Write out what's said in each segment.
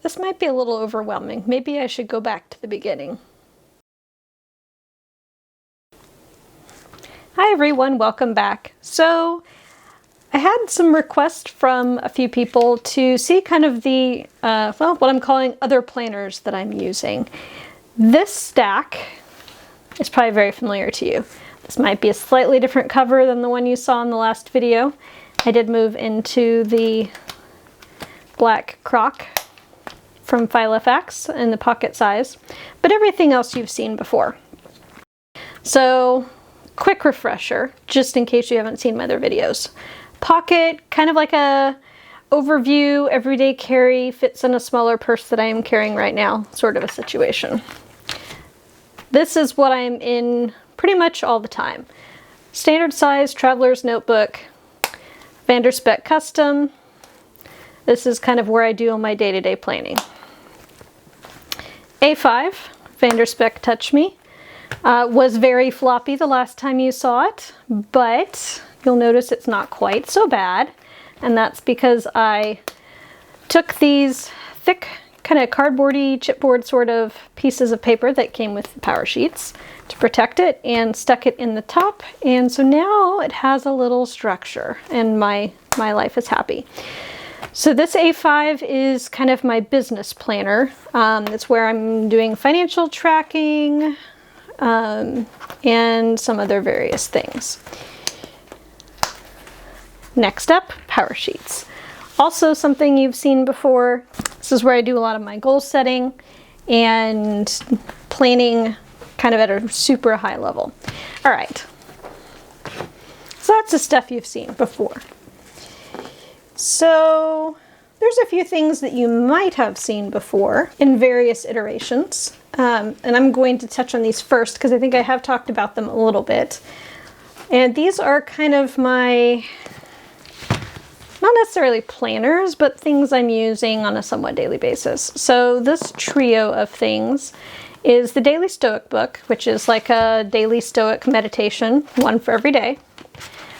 This might be a little overwhelming. Maybe I should go back to the beginning. Hi everyone, welcome back. So I had some requests from a few people to see kind of the, what I'm calling other planners that I'm using. This stack is probably very familiar to you. This might be a slightly different cover than the one you saw in the last video. I did move into the black croc from Filofax in the pocket size, but everything else you've seen before. So, quick refresher, just in case you haven't seen my other videos. Pocket, kind of like a overview, everyday carry, fits in a smaller purse that I am carrying right now, sort of a situation. This is what I'm in pretty much all the time. Standard size traveler's notebook, Vanderspec custom. This is kind of where I do all my day-to-day planning. A5, Vanderspec Touch Me. Was very floppy the last time you saw it, but you'll notice it's not quite so bad. And that's because I took these thick, kind of cardboardy, chipboard sort of pieces of paper that came with the power sheets to protect it and stuck it in the top. And so now it has a little structure and my life is happy. So this A5 is kind of my business planner. It's where I'm doing financial tracking and some other various things. Next up, power sheets. Also something you've seen before. This is where I do a lot of my goal setting and planning kind of at a super high level. All right. So that's the stuff you've seen before. So there's a few things that you might have seen before in various iterations. And I'm going to touch on these first because I think I have talked about them a little bit. And these are kind of my, not necessarily planners, but things I'm using on a somewhat daily basis. So this trio of things is the Daily Stoic book, which is like a daily Stoic meditation, one for every day.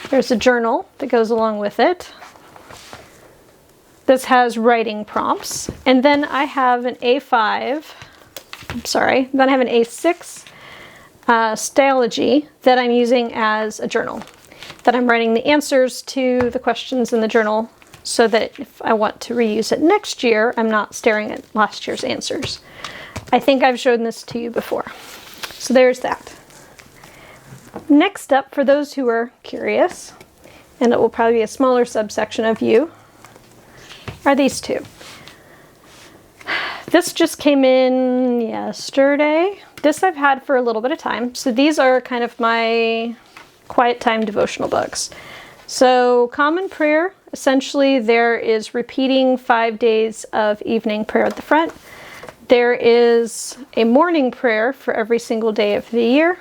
There's a journal that goes along with it. This has writing prompts. And then I have an A6 Stalogy that I'm using as a journal. That I'm writing the answers to the questions in the journal so that if I want to reuse it next year, I'm not staring at last year's answers. I think I've shown this to you before. So there's that. Next up, for those who are curious, and it will probably be a smaller subsection of you, are these two. This just came in yesterday. This I've had for a little bit of time. So these are kind of my quiet time devotional books. So common prayer, essentially there is repeating 5 days of evening prayer at the front. There is a morning prayer for every single day of the year.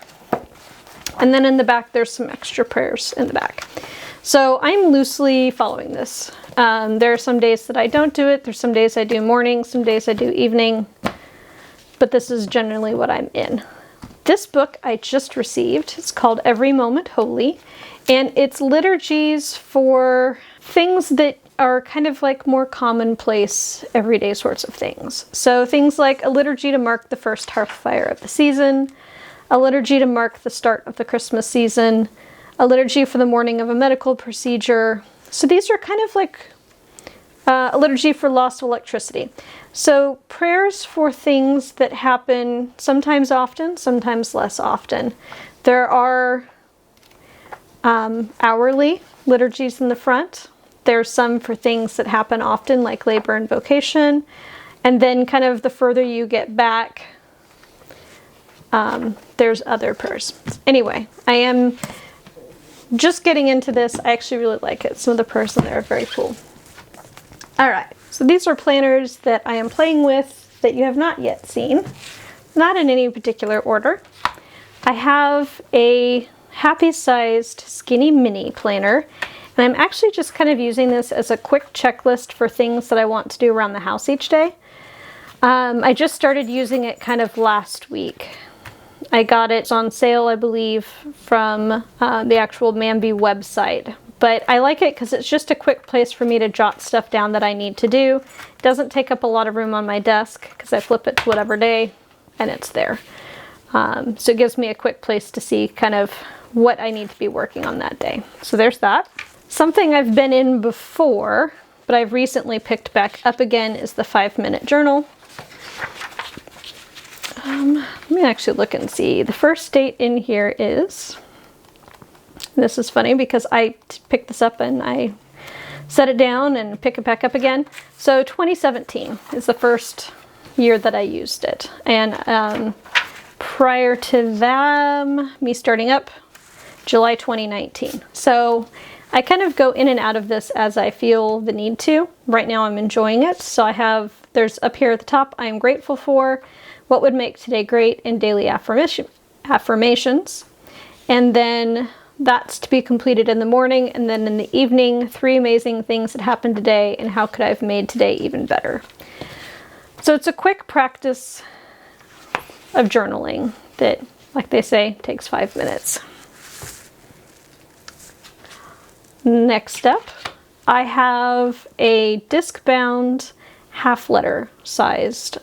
And then in the back, there's some extra prayers in the back. So I'm loosely following this. There are some days that I don't do it. There's some days I do morning, some days I do evening. But this is generally what I'm in. This book I just received. It's called Every Moment Holy. And it's liturgies for things that are kind of like more commonplace, everyday sorts of things. So things like a liturgy to mark the first hearth fire of the season, a liturgy to mark the start of the Christmas season, a liturgy for the morning of a medical procedure. So these are kind of like a liturgy for loss of electricity. So prayers for things that happen sometimes often, sometimes less often. There are hourly liturgies in the front. There's some for things that happen often, like labor and vocation. And then kind of the further you get back, there's other prayers. Anyway, I am just getting into this. I actually really like it. Some of the prayers in there are very cool. All right, so these are planners that I am playing with that you have not yet seen. Not in any particular order. I have a happy-sized skinny mini planner, and I'm actually just kind of using this as a quick checklist for things that I want to do around the house each day. I just started using it kind of last week. I got it on sale, I believe, from the actual Mambi website, But I like it because it's just a quick place for me to jot stuff down that I need to do. It doesn't take up a lot of room on my desk because I flip it to whatever day and it's there. So it gives me a quick place to see kind of what I need to be working on that day. So there's that. Something I've been in before, but I've recently picked back up again, is the 5-minute journal. Let me actually look and see. The first date in here is, this is funny because I picked this up and I set it down and pick it back up again. So 2017 is the first year that I used it. And prior to that, me starting up, July 2019. So I kind of go in and out of this as I feel the need to. Right now I'm enjoying it. So I have, there's up here at the top, I am grateful for, what would make today great, and daily affirmations. And then that's to be completed in the morning, and then in the evening, 3 amazing things that happened today and how could I have made today even better. So it's a quick practice of journaling that, like they say, takes 5 minutes. Next up, I have a disc-bound half-letter sized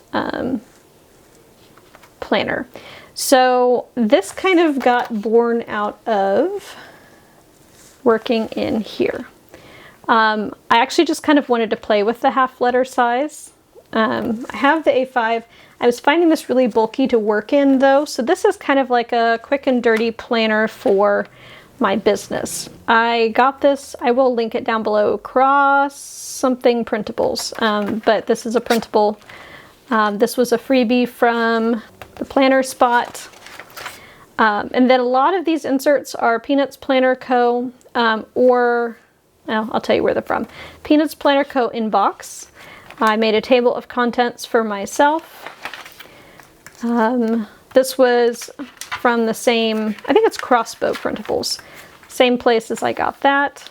planner. So this kind of got born out of working in here. I actually just kind of wanted to play with the half-letter size. I have the A5. I was finding this really bulky to work in though, so this is kind of like a quick and dirty planner for my business. I got this, I will link it down below, Cross something printables, but this is a printable. This was a freebie from the Planner Spot. And then a lot of these inserts are Peanuts Planner Co. Or, well, I'll tell you where they're from. Peanuts Planner Co. Inbox. I made a table of contents for myself. This was from the same, I think it's Crossbow Printables. Same place as I got that.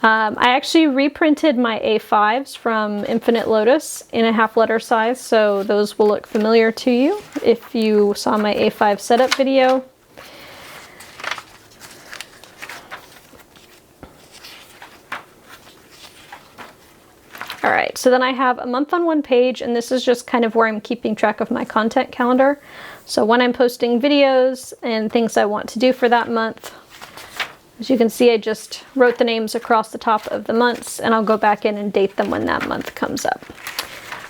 I actually reprinted my A5s from Infinite Lotus in a half-letter size, so those will look familiar to you if you saw my A5 setup video. Alright, so then I have a month on one page, and this is just kind of where I'm keeping track of my content calendar. So when I'm posting videos and things I want to do for that month. As you can see, I just wrote the names across the top of the months, and I'll go back in and date them when that month comes up.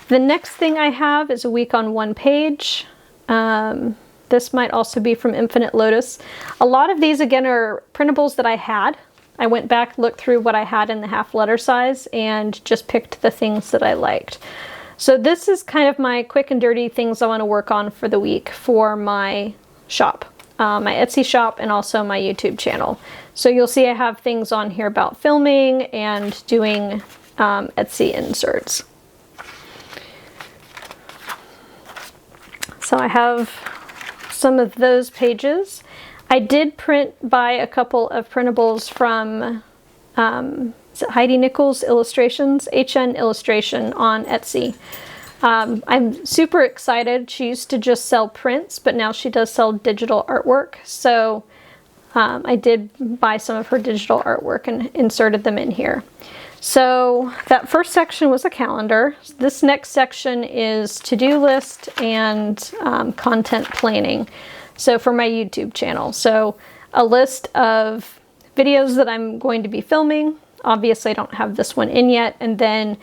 The next thing I have is a week on one page. This might also be from Infinite Lotus. A lot of these, again, are printables that I had. I went back, looked through what I had in the half-letter size, and just picked the things that I liked. So this is kind of my quick and dirty things I want to work on for the week for my shop. My Etsy shop and also my YouTube channel. So you'll see I have things on here about filming and doing Etsy inserts. So I have some of those pages. I did buy a couple of printables from is it Heidi Nichols Illustrations, HN Illustration on Etsy. I'm super excited. She used to just sell prints, but now she does sell digital artwork. So I did buy some of her digital artwork and inserted them in here. So that first section was a calendar. This next section is to-do list and content planning. So for my YouTube channel. So a list of videos that I'm going to be filming. Obviously I don't have this one in yet. And then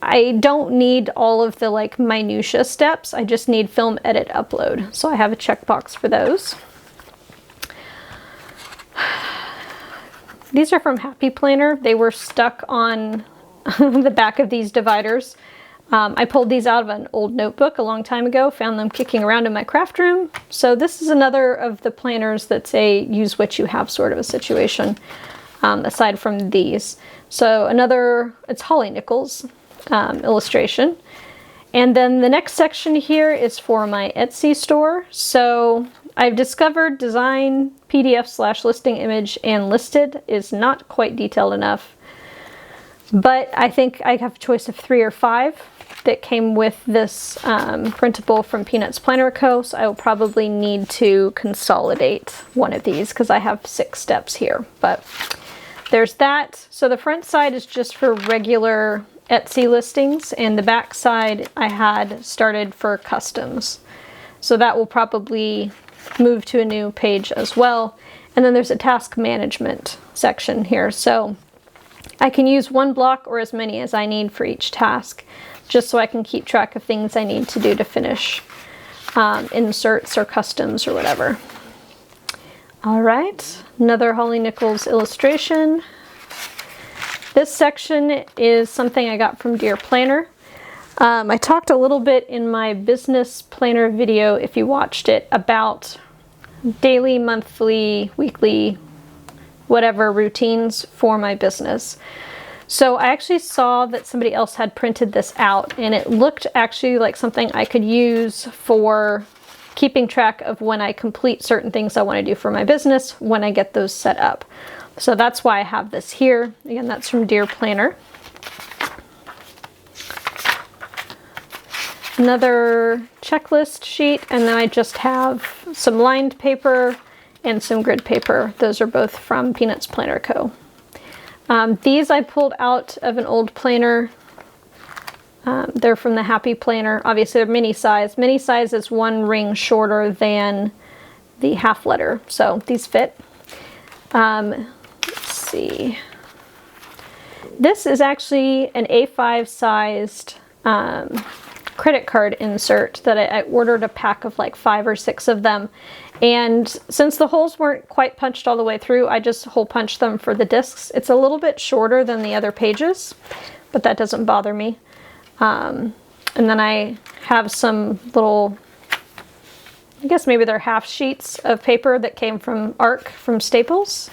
I don't need all of the like minutia steps. I just need film, edit, upload. So I have a checkbox for those. These are from Happy Planner. They were stuck on the back of these dividers. I pulled these out of an old notebook a long time ago, found them kicking around in my craft room. So this is another of the planners that's a use what you have sort of a situation, aside from these. So another, it's Holly Nichols illustration. And then the next section here is for my Etsy store. So I've discovered design, PDF/listing image, and listed is not quite detailed enough. But I think I have a choice of 3 or 5 that came with this printable from Peanuts Planner Co. So I will probably need to consolidate one of these because I have 6 steps here. But there's that. So the front side is just for regular Etsy listings, and the back side I had started for customs. So that will probably move to a new page as well. And then there's a task management section here. So I can use one block or as many as I need for each task, just so I can keep track of things I need to do to finish inserts or customs or whatever. All right, another Holly Nichols illustration. This section is something I got from Dear Planner. I talked a little bit in my business planner video, if you watched it, about daily, monthly, weekly, whatever routines for my business. So I actually saw that somebody else had printed this out, and it looked actually like something I could use for keeping track of when I complete certain things I want to do for my business, when I get those set up. So that's why I have this here. Again, that's from Dear Planner. Another checklist sheet, and then I just have some lined paper and some grid paper. Those are both from Peanuts Planner Co. These I pulled out of an old planner. They're from the Happy Planner. Obviously they're mini size. Mini size is one ring shorter than the half letter, so these fit. Let's see. This is actually an A5 sized credit card insert that I ordered a pack of like 5 or 6 of them, and since the holes weren't quite punched all the way through, I just hole punched them for the discs. It's a little bit shorter than the other pages, but that doesn't bother me. And then I have some little, I guess maybe they're half sheets of paper that came from ARC from Staples,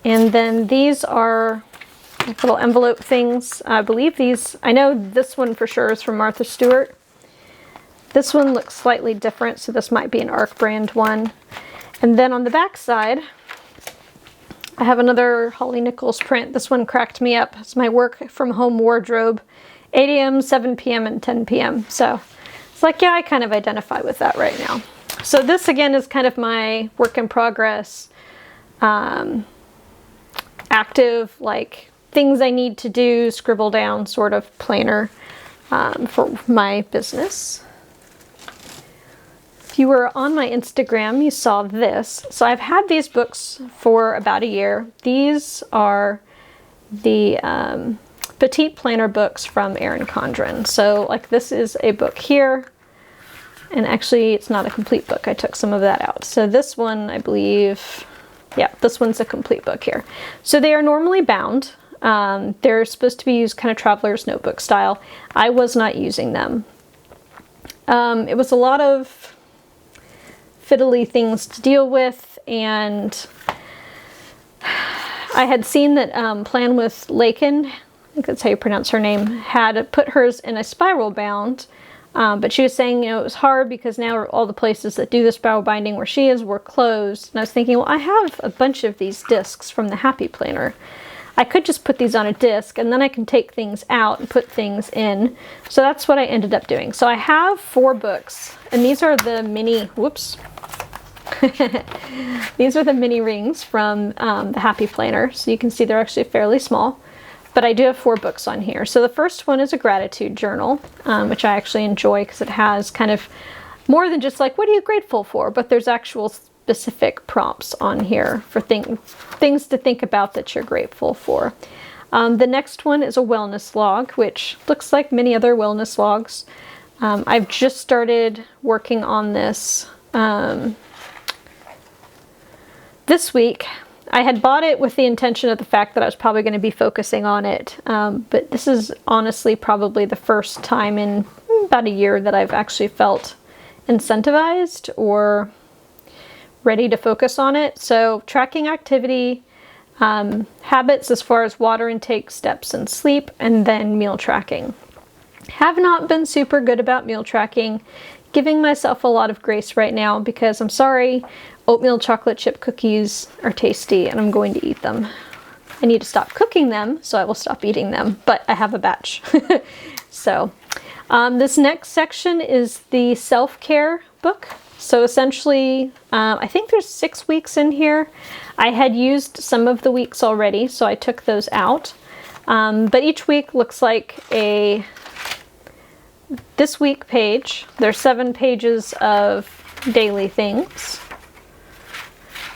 and then these are like little envelope things. I believe these, I know this one for sure is from Martha Stewart. This one looks slightly different, so this might be an ARC brand one. And then on the back side, I have another Holly Nichols print. This one cracked me up. It's my work from home wardrobe, 8 a.m., 7 p.m., and 10 p.m. So it's like, yeah, I kind of identify with that right now. So this again is kind of my work in progress, active, like things I need to do, scribble down sort of planner for my business. If you were on my Instagram, you saw this. So I've had these books for about a year. These are the Petite Planner books from Erin Condren. So like this is a book here, and actually it's not a complete book. I took some of that out. So this one, I believe, yeah, this one's a complete book here. So they are normally bound. They're supposed to be used kind of traveler's notebook style. I was not using them. It was a lot of fiddly things to deal with, and I had seen that Plan with Lakin, I think that's how you pronounce her name, had put hers in a spiral bound, but she was saying, you know, it was hard because now all the places that do the spiral binding where she is were closed. And I was thinking, well, I have a bunch of these discs from the Happy Planner. I could just put these on a disc, and then I can take things out and put things in. So that's what I ended up doing. So I have 4 books, and these are the mini, whoops. These are the mini rings from the Happy Planner. So you can see they're actually fairly small, but I do have 4 books on here. So the first one is a gratitude journal, which I actually enjoy because it has kind of more than just like, what are you grateful for? But there's actual specific prompts on here for things to think about that you're grateful for. The next one is a wellness log, which looks like many other wellness logs. I've just started working on this this week. I had bought it with the intention of the fact that I was probably going to be focusing on it, but this is honestly probably the first time in about a year that I've actually felt incentivized or ready to focus on it. So tracking activity, habits as far as water intake, steps, and sleep, and then meal tracking. Have not been super good about meal tracking, giving myself a lot of grace right now because I'm sorry, oatmeal chocolate chip cookies are tasty and I'm going to eat them. I need to stop cooking them, so I will stop eating them, but I have a batch. So this next section is the self-care book. So essentially, I think there's 6 weeks in here. I had used some of the weeks already, so I took those out. But each week looks like a this week page. There's 7 pages of daily things.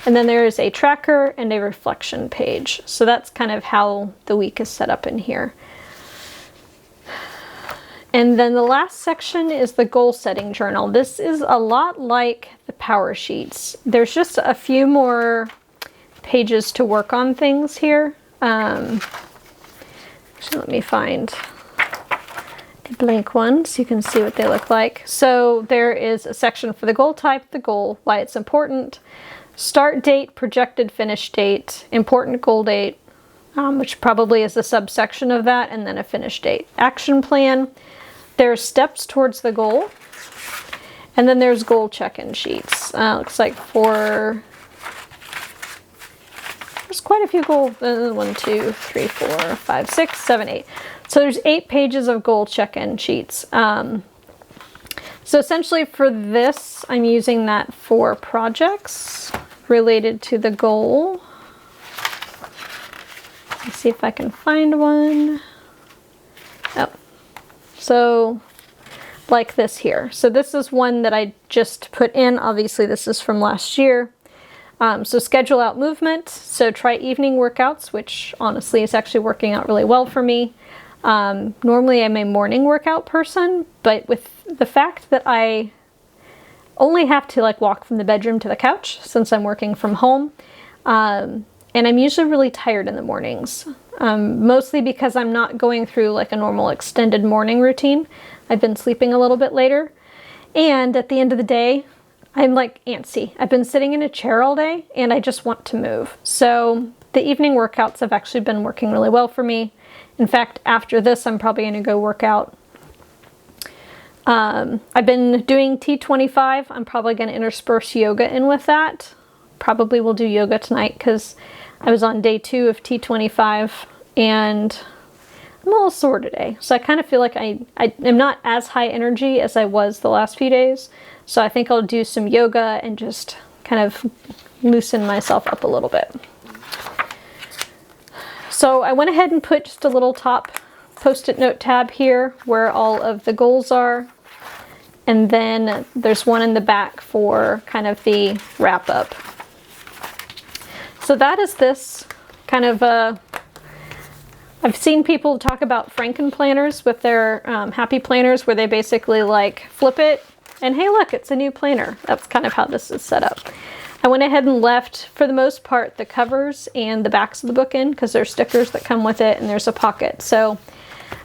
And then there is a tracker and a reflection page. So that's kind of how the week is set up in here. And then the last section is the goal setting journal. This is a lot like the power sheets. There's just a few more pages to work on things here. Actually, let me find a blank one so you can see what they look like. So there is a section for the goal type, the goal, why it's important, start date, projected finish date, important goal date, which probably is a subsection of that, and then a finish date. Action plan, there's steps towards the goal, and then there's goal check-in sheets. Looks like there's quite a few goals, 1, 2, 3, 4, 5, 6, 7, 8. So there's 8 pages of goal check-in sheets. So essentially for this, I'm using that for projects related to the goal. Let's see if I can find one. Oh, so like this here. So this is one that I just put in. Obviously this is from last year. So schedule out movement. So try evening workouts, which honestly is actually working out really well for me. Normally I'm a morning workout person, but with the fact that I only have to like walk from the bedroom to the couch since I'm working from home, and I'm usually really tired in the mornings, mostly because I'm not going through like a normal extended morning routine. I've been sleeping a little bit later, and at the end of the day, I'm like antsy. I've been sitting in a chair all day and I just want to move. So the evening workouts have actually been working really well for me. In fact, after this, I'm probably going to go work out. I've been doing T25. I'm probably going to intersperse yoga in with that. Probably will do yoga tonight because I was on day 2 of T25 and I'm a little sore today. So I kind of feel like I am not as high energy as I was the last few days. So I think I'll do some yoga and just kind of loosen myself up a little bit. So I went ahead and put just a little top post-it note tab here where all of the goals are. And then there's one in the back for kind of the wrap up. So that is this kind of I've seen people talk about Franken planners with their happy planners where they basically like flip it and hey look, it's a new planner. That's kind of how this is set up. I went ahead and left, for the most part, the covers and the backs of the book in because there's stickers that come with it and there's a pocket. So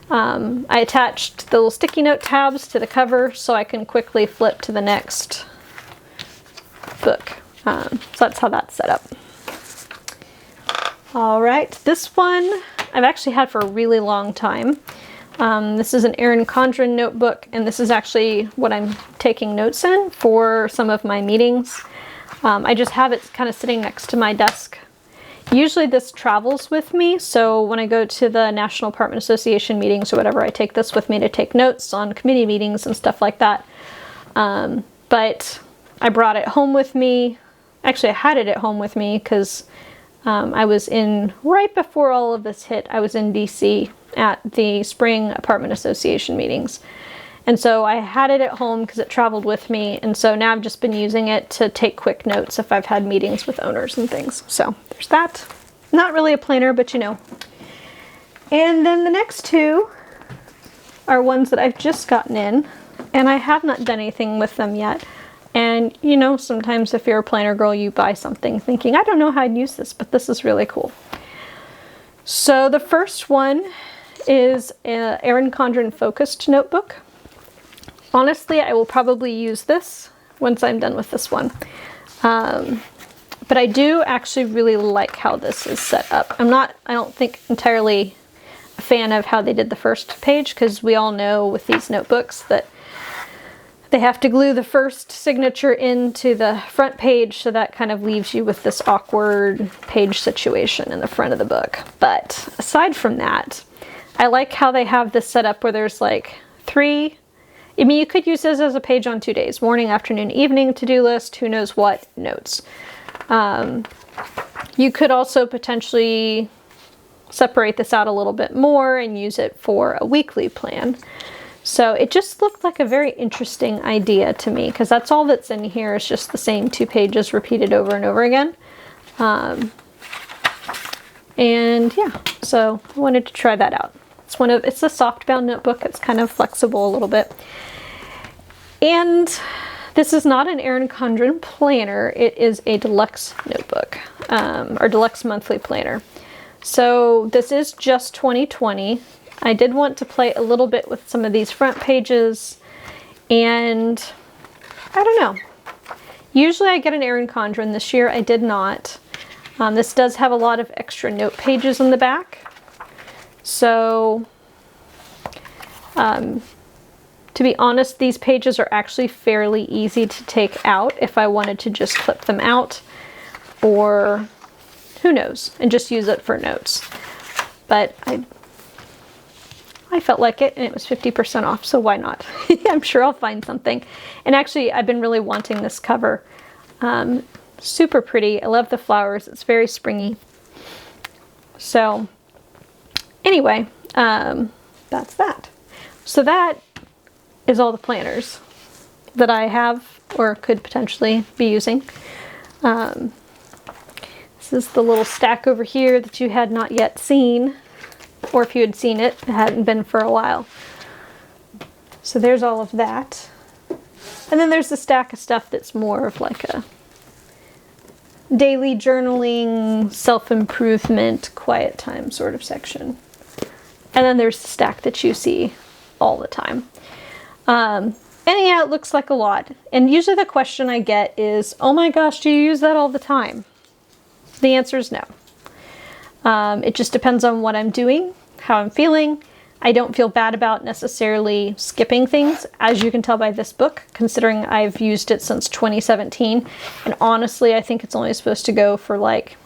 I attached the little sticky note tabs to the cover so I can quickly flip to the next book. So that's how that's set up. All right, this one I've actually had for a really long time. This is an Erin Condren notebook, and this is actually what I'm taking notes in for some of my meetings. I just have it kind of sitting next to my desk. Usually this travels with me, so when I go to the National Apartment Association meetings or whatever, I take this with me to take notes on committee meetings and stuff like that. But I brought it home with me. Actually, I had it at home with me because I was in, right before all of this hit, I was in DC at the Spring Apartment Association meetings. And so I had it at home because it traveled with me. And so now I've just been using it to take quick notes if I've had meetings with owners and things. So there's that. Not really a planner, but you know. And then the next 2 are ones that I've just gotten in. And I have not done anything with them yet. And you know, sometimes if you're a planner girl, you buy something thinking, I don't know how I'd use this, but this is really cool. So the first one is an Erin Condren focused notebook. Honestly, I will probably use this once I'm done with this one. But I do actually really like how this is set up. I don't think entirely a fan of how they did the first page, because we all know with these notebooks that they have to glue the first signature into the front page, so that kind of leaves you with this awkward page situation in the front of the book. But aside from that, I like how they have this set up where there's like 3 I mean, you could use this as a page on 2 days, morning, afternoon, evening, to-do list, who knows what, notes. You could also potentially separate this out a little bit more and use it for a weekly plan. So it just looked like a very interesting idea to me, because that's all that's in here is just the same 2 pages repeated over and over again. And yeah, so I wanted to try that out. It's a softbound notebook. It's kind of flexible a little bit. And this is not an Erin Condren planner. It is a deluxe notebook, or deluxe monthly planner. So this is just 2020. I did want to play a little bit with some of these front pages, and I don't know. Usually I get an Erin Condren. This year I did not. This does have a lot of extra note pages in the back. So, to be honest, these pages are actually fairly easy to take out if I wanted to just clip them out, or who knows, and just use it for notes. But I felt like it, and it was 50% off, so why not? I'm sure I'll find something. And actually, I've been really wanting this cover. Super pretty. I love the flowers. It's very springy. So anyway, that's that. So that is all the planners that I have or could potentially be using. This is the little stack over here that you had not yet seen, or if you had seen it, it hadn't been for a while. So there's all of that. And then there's the stack of stuff that's more of like a daily journaling, self-improvement, quiet time sort of section. And then there's the stack that you see all the time. And yeah, it looks like a lot. And usually the question I get is, oh my gosh, do you use that all the time? The answer is no. It just depends on what I'm doing, how I'm feeling. I don't feel bad about necessarily skipping things, as you can tell by this book, considering I've used it since 2017. And honestly, I think it's only supposed to go for like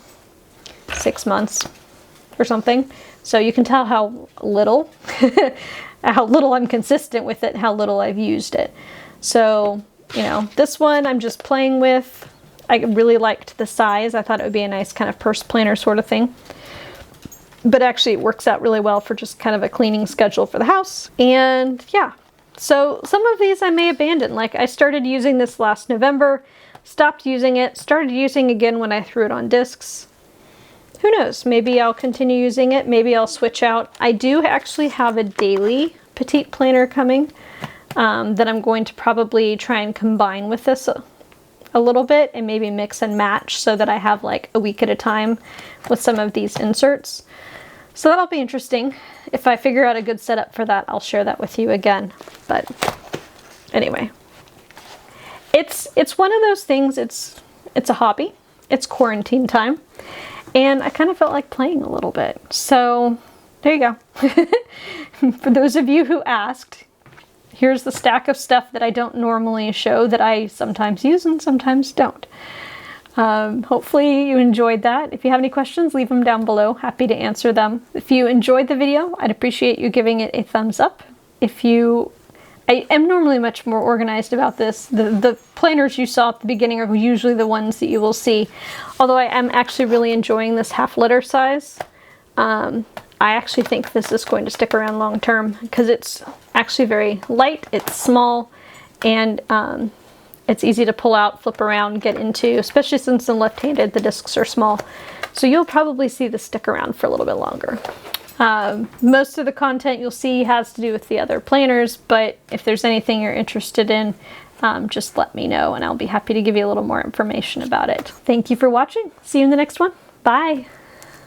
6 months or something. So you can tell how little, I'm consistent with it, how little I've used it. So, you know, this one I'm just playing with. I really liked the size. I thought it would be a nice kind of purse planner sort of thing. But actually it works out really well for just kind of a cleaning schedule for the house. And yeah, so some of these I may abandon. Like I started using this last November, stopped using it, started using again when I threw it on discs. Who knows? Maybe I'll continue using it. Maybe I'll switch out. I do actually have a daily petite planner coming that I'm going to probably try and combine with this a little bit and maybe mix and match so that I have like a week at a time with some of these inserts. So that'll be interesting. If I figure out a good setup for that, I'll share that with you again. But anyway, it's one of those things. It's a hobby. It's quarantine time, and I kind of felt like playing a little bit. So there you go. For those of you who asked, here's the stack of stuff that I don't normally show that I sometimes use and sometimes don't. Hopefully you enjoyed that. If you have any questions, leave them down below. Happy to answer them. If you enjoyed the video, I'd appreciate you giving it a thumbs up. I am normally much more organized about this. The planners you saw at the beginning are usually the ones that you will see. Although I am actually really enjoying this half-letter size. I actually think this is going to stick around long term because it's actually very light, it's small, and it's easy to pull out, flip around, get into, especially since I'm left-handed, the discs are small. So you'll probably see this stick around for a little bit longer. Most of the content you'll see has to do with the other planners, but if there's anything you're interested in, just let me know and I'll be happy to give you a little more information about it. Thank you for watching. See you in the next one. Bye.